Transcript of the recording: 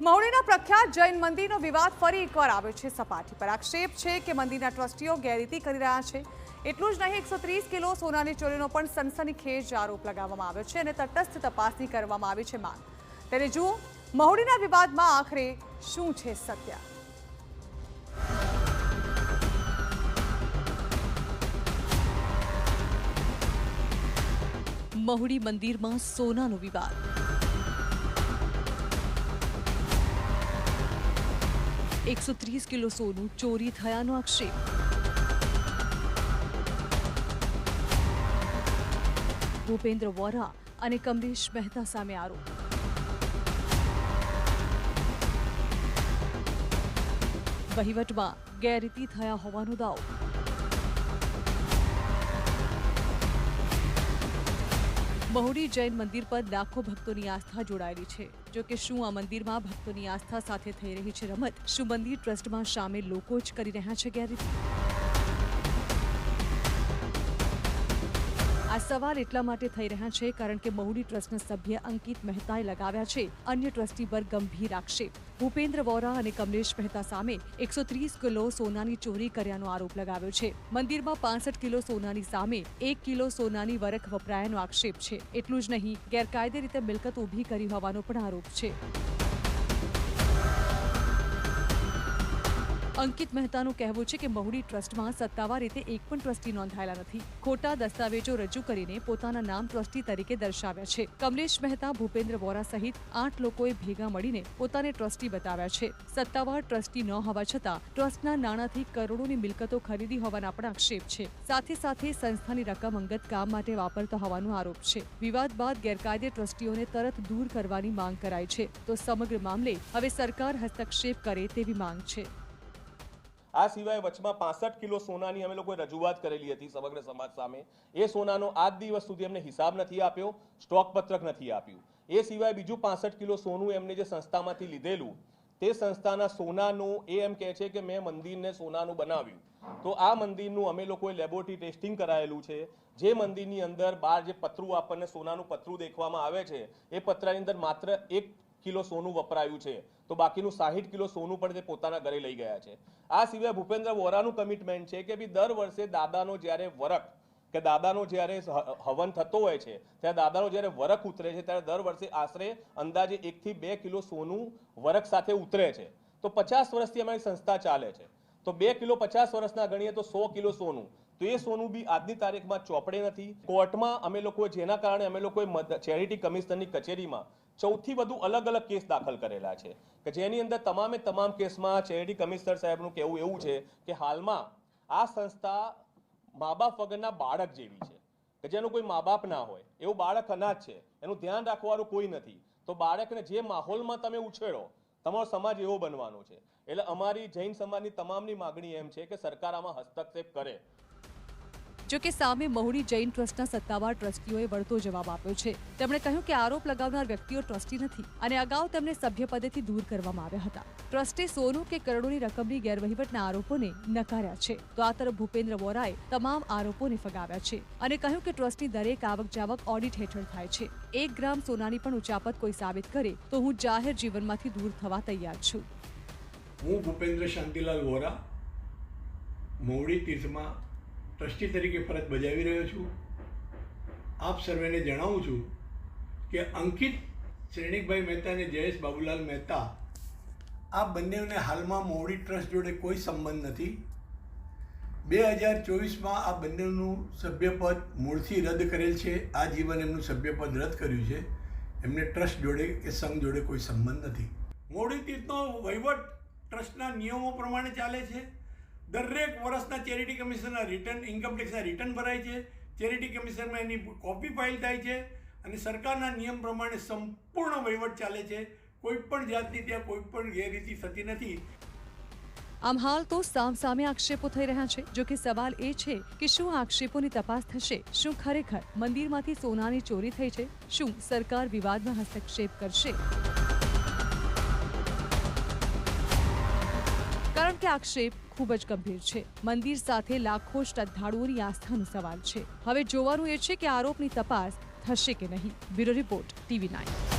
મહુડીના પ્રખ્યાત જૈન મંદિરનો વિવાદ ફરી એકવાર આવ્યો છે સપાટી પર। આક્ષેપ છે કે મંદિરના ટ્રસ્ટીઓ ગેરરીતિ કરી રહ્યા છે। એટલું જ નહીં, 130 કિલો સોનાની ચોરીનો પણ સનસનીખેજ આરોપ લગાવવામાં આવ્યો છે અને તટસ્થ તપાસની કરવામાં આવી છે માંગ। ત્યારે જુઓ, મહુડીના વિવાદમાં આખરે શું છે સત્ય। મહુડી મંદિરમાં સોનાનો વિવાદ। ₹130 કિલો સોનું ચોરી થયાનો આક્ષેપ। ભૂપેન્દ્ર વોરા અને કમલેશ મહેતા સામે આરોપ। વહીવટમાં ગેરરીતિ થયા હોવાનો દાવો। મહુડી જૈન મંદિર પર લાખો ભક્તોની આસ્થા જોડાયેલી છે। જો કે શું આ મંદિરમાં ભક્તોની આસ્થા સાથે થઈ રહી છે રમત? શું મંદિર ટ્રસ્ટમાં સામેલ લોકો જ કરી રહ્યા છે ગેરરીતિ? આ સવાલ એટલા માટે થઈ રહ્યા છે કારણ કે મહુડી ટ્રસ્ટના સભ્ય અંકિત મહેતાએ લગાવ્યા છે અન્ય ટ્રસ્ટી પર ગંભીર આક્ષેપ। ભૂપેન્દ્ર વોરા અને કમલેશ મહેતા સામે 130 કિલો સોનાની ચોરી કર્યાનો આરોપ લગાવ્યો છે। મંદિરમાં 65 કિલો સોનાની સામે 1 કિલો સોનાની વરખ વપરાયાનો આક્ષેપ છે। એટલું જ નહીં, ગેરકાયદે રીતે મિલકત ઊભી કરી હોવાનો પણ આરોપ છે। અંકિત મહેતાનું કહેવું છે કે મહુડી ટ્રસ્ટમાં સત્તાવાર રીતે એક પણ ટ્રસ્ટી નોંધાયેલા નથી। ખોટા દસ્તાવેજો રજૂ કરીને પોતાના નામ ટ્રસ્ટી તરીકે દર્શાવ્યા છે। કમલેશ મહેતા, ભૂપેન્દ્ર વોરા સહિત 8 લોકોએ ભેગા મળીને પોતાને ટ્રસ્ટી બતાવ્યા છે। સત્તાવાર ટ્રસ્ટી ન હોવા છતાં ટ્રસ્ટના નાણાંથી કરોડોની મિલકતો ખરીદી હોવાના પણ આક્ષેપ છે। સાથે સાથે સંસ્થાની રકમ અંગત કામ માટે વાપરતા હોવાનો આરોપ છે। વિવાદ બાદ ગેરકાયદે ટ્રસ્ટીઓને તરત દૂર કરવાની માંગ કરાઈ છે, તો સમગ્ર મામલે હવે સરકાર હસ્તક્ષેપ કરે તેવી માંગ છે। આ સિવાય વચમાં 65 કિલો સોનાની અમે લોકોએ રજૂઆત કરેલી હતી સમગ્ર સમાજ સામે। એ સોનાનો આજ દિવસ સુધી એમને હિસાબ નથી આપ્યો, સ્ટોક પત્રક નથી આપ્યું। એ સિવાય બીજું 65 કિલો સોનું એમને જે સંસ્થામાંથી લીધેલું, તે સંસ્થાના સોનાનું એ એમ કહે છે કે મેં મંદિરને સોનાનું બનાવ્યું। તો આ મંદિરનું અમે લોકોએ લેબોરેટરી ટેસ્ટિંગ કરાયેલું છે। જે મંદિરની અંદર બહાર જે પતરું આપણને સોનાનું પતરું દેખવામાં આવે છે, એ પતરાની અંદર માત્ર 1 કિલો સોનું વપરાયું છે, તો બાકીનું 60 કિલો સોનું પણ તે પોતાના ઘરે લઈ ગયા છે। આ સિવાય ભૂપેન્દ્ર વોરાનું કમિટમેન્ટ છે કે ભી દર વર્ષે દાદાનો જ્યારે વરખ કે દાદાનો જ્યારે હવન થતો હોય છે, ત્યારે દાદાનો જ્યારે વરખ ઉતરે છે, ત્યારે દર વર્ષે આશરે અંદાજે 1 થી 2 કિલો સોનું વરખ સાથે ઉતરે છે। તો 50 વર્ષથી અમારી સંસ્થા ચાલે છે, તો 2 કિલો 50 વર્ષના ગણીએ તો 100 કિલો સોનું, તો એ સોનું બી આજની તારીખમાં ચોપડે નથી। કોર્ટમાં અમે લોકોએ જેના કારણે અમે લોકોએ ચેરિટી કમિશનરની કચેરીમાં 4 થી વધુ અલગ અલગ કેસ દાખલ કરેલા છે કે જેની અંદર તમામ કેસમાં ચેરિટી કમિશનર સાહેબનું કહેવું એવું છે કે હાલમાં આ સંસ્થા મા બાપ વગરના બાળક જેવી છે કે જેનું કોઈ મા બાપ ના હોય એવું બાળક અનાથ છે, એનું ધ્યાન રાખવાનું કોઈ નથી। તો બાળકને જે માહોલમાં તમે ઉછેરો, તમારો સમાજ એવો બનવાનો છે। એટલે અમારી જૈન સમાજની તમામની માગણી એમ છે કે સરકાર આમાં હસ્તક્ષેપ કરે। જો કે સામે મહુડી જૈન ટ્રસ્ટના સત્તાવાર ટ્રસ્ટીઓએ વળતો જવાબ આપ્યો છે। તેમણે કહ્યું કે આરોપ લગાવનાર વ્યક્તિઓ ટ્રસ્ટી નથી અને અગાઉ તેમને સભ્યપદેથી દૂર કરવામાં આવ્યા હતા। ટ્રસ્ટે સોનું કે કરોડોની રકમની ગેરવહીવટના આરોપોને નકાર્યા છે, તો આ તરફ ભૂપેન્દ્ર વોરાએ તમામ આરોપોને ફગાવ્યા છે અને કહ્યું કે ટ્રસ્ટની દરેક આવક જાવક ઓડિટ હેઠળ થાય છે। 1 ગ્રામ સોનાની પણ ઉચાપત કોઈ સાબિત કરે તો હું જાહેર જીવનમાંથી દૂર થવા તૈયાર છું। હું ભૂપેન્દ્ર શાંતિલાલ વોરા મહુડી તીર્થમાં ટ્રસ્ટી તરીકે ફરજ બજાવી રહ્યો છું। આપ સર્વેને જણાવું છું કે અંકિત શ્રેણિકભાઈ મહેતા અને જયેશ બાબુલાલ મહેતા આ બંનેને હાલમાં મહુડી ટ્રસ્ટ જોડે કોઈ સંબંધ નથી। 2024માં આ બંનેનું સભ્યપદ મૂળથી રદ કરેલ છે। આ જીવન એમનું સભ્યપદ રદ કર્યું છે। એમને ટ્રસ્ટ જોડે કે સંઘ જોડે કોઈ સંબંધ નથી। મહુડી તીર્થનો વહીવટ ટ્રસ્ટના નિયમો પ્રમાણે ચાલે છે। દરેક વર્ષના ચેરિટી કમિશનરના રિટર્ન, ઇન્કમટેક્સના રિટર્ન ભરાય છે। ચેરિટી કમિશનમાં એની કોપી ફાઇલ થાય છે અને સરકારના નિયમ પ્રમાણે સંપૂર્ણ વહીવટ ચાલે છે। કોઈ પણ જાતની ત્યાં કોઈ પણ ગેરરીતિ થતી નથી। આમ હાલ તો સામે આક્ષેપો થઈ રહ્યા છે। જો કે સવાલ એ છે કે શું આક્ષેપોની તપાસ થશે? શું ખરેખર મંદિરમાંથી સોનાની ચોરી થઈ છે? શું સરકાર વિવાદમાં હસ્તક્ષેપ કરશે? કારણ કે આક્ષેપ ખૂબ જ ગંભીર છે। મંદિર સાથે લાખો શ્રદ્ધાળુઓની આસ્થાનો સવાલ છે। હવે જોવાનું એ છે કે આરોપની તપાસ થશે કે નહીં। Bureau report, TV9।